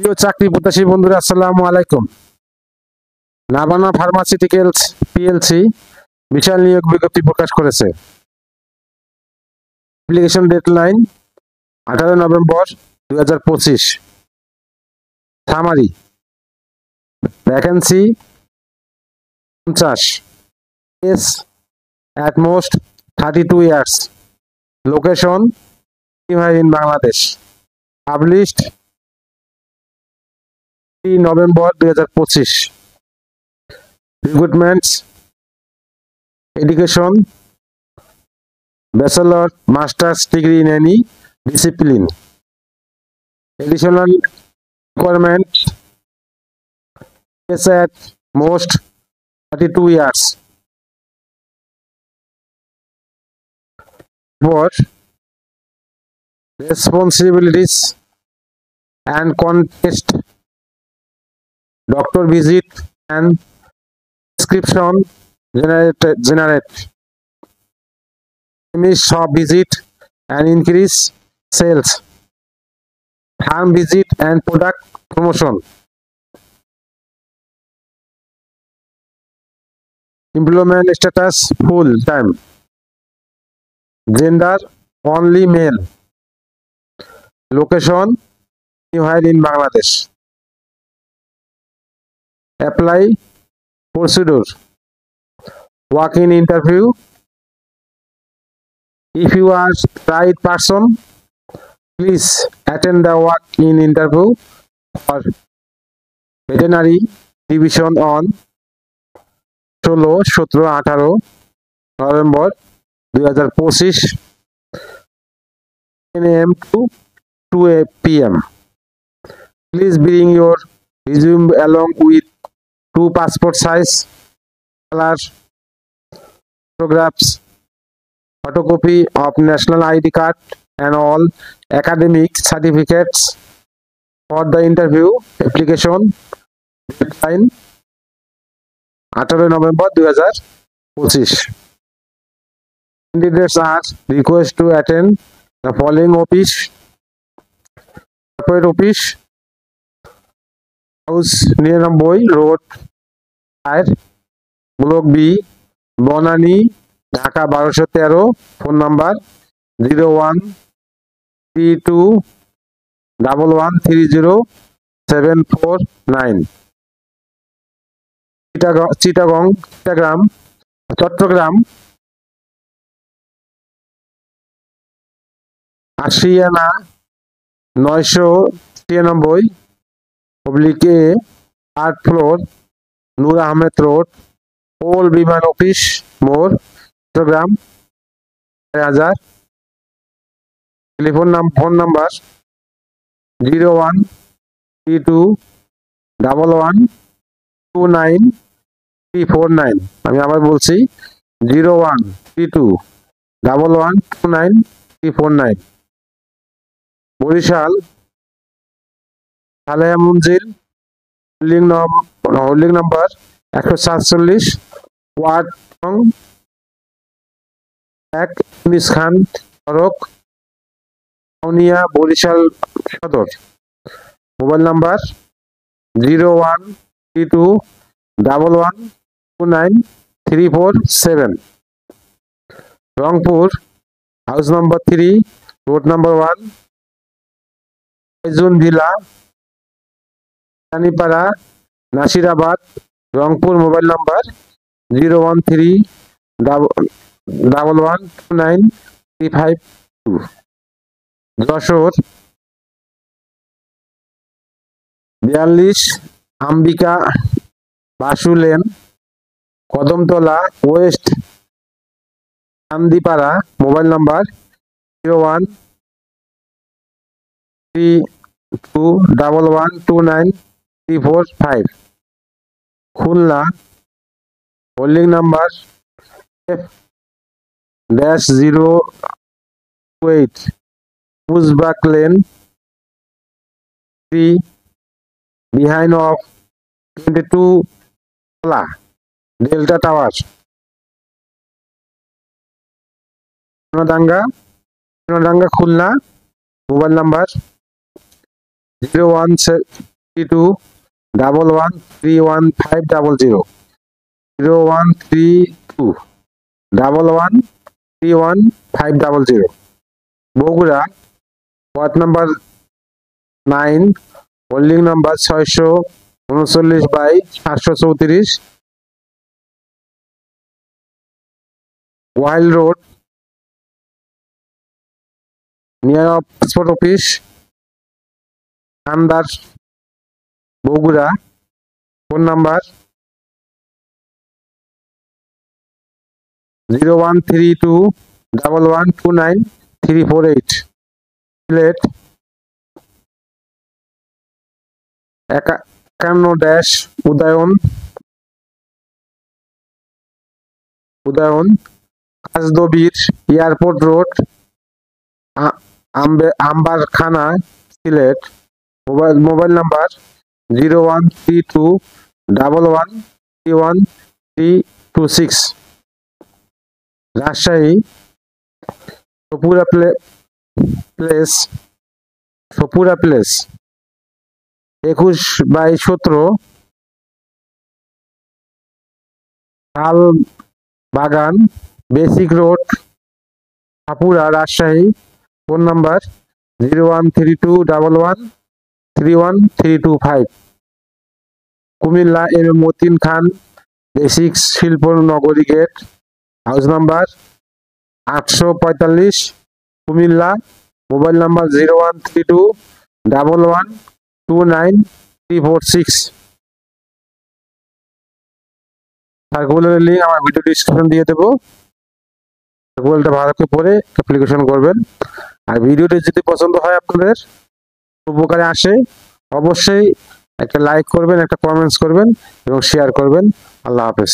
প্রিয় চাকরি প্রত্যাশী বন্ধুরা, আসসালামু আলাইকুম। নাভানা ফার্মাসিউটিক্যালস পিএলসি বিশাল নিয়োগ বিজ্ঞপ্তি প্রকাশ করেছে। Application deadline 18 November 2025। সামারি: vacancy 50, age at most 32 years, location in Bangladesh. Published 3 November 2025। Recruitments: education, bachelor, master's degree in any discipline. Additional requirement: age at most 32 years. For responsibilities and context: doctor visit and prescription generate, shop visit and increase sales, farm visit and product promotion. Employment status: full time. Gender: only male. Location: in Bangladesh. Apply procedure: walk-in interview. If you are right person, please attend the walk-in interview for veterinary division on 16, 17, 18 November 2025, 10 AM to 2 PM. Please bring your resume along with 2 passport size color photographs, photocopy of national ID card and all academic certificates for the interview. Application deadline 18 November 2025. Candidates are requested to attend the following office: corporate office, House 99 Road, Block B, Bonani, Dhaka 1213। Phone number 01321130 749। Chattogram Ashiana 993/A, 8 floor, Noor Ahmed road, ওল Biman office মোর, Chattogram 1000। Phone number 0132112949। আমি আবার বলছি 0132112949। Barishal Saleha Manzil, holding number 147, ward নং 1, ইউনিস খান সড়ক, Kaunia, Barishal Sadar. Mobile number 0132112937। Rangpur house number 3, road number 1, June villa, Ranipara, Nasirabad, Rangpur. Mobile number 0131129352। Jessore 42 Ambika Basu lane, Kadamtala West, Chandipara. Mobile number 0132112935। Khulna holding number F-028, উজবাক lane 3, behind of 22 delta tower. Sonadanga Khulna. Mobile number 0132113500 0132113500 Bogura ward number 9 holding number 639/734 ওয়াইল road near passport office আন্দার Bogura phone number 0132112938 Sylhet 51 Udayan কাজদবির airport road Amberkhana Sylhet mobile number 0132113126 Rajshahi Sapura place 21/17 Shalbagan basic road Sapura Rajshahi phone number 0132113125 Comilla Motin Khan basic শিল্প নগরী gate house number 845 Comilla mobile number 0132112936 সার্কুলারের link আমার video description দিয়ে দেবো। সার্কুলারটা ভালো করে পড়ে অ্যাপ্লিকেশন করবেন। আর ভিডিওটি যদি পছন্দ হয় আপনাদের উপকারে আসে অবশ্যই একটা লাইক করবেন, একটা কমেন্টস করবেন এবং শেয়ার করবেন। আল্লাহ হাফেজ।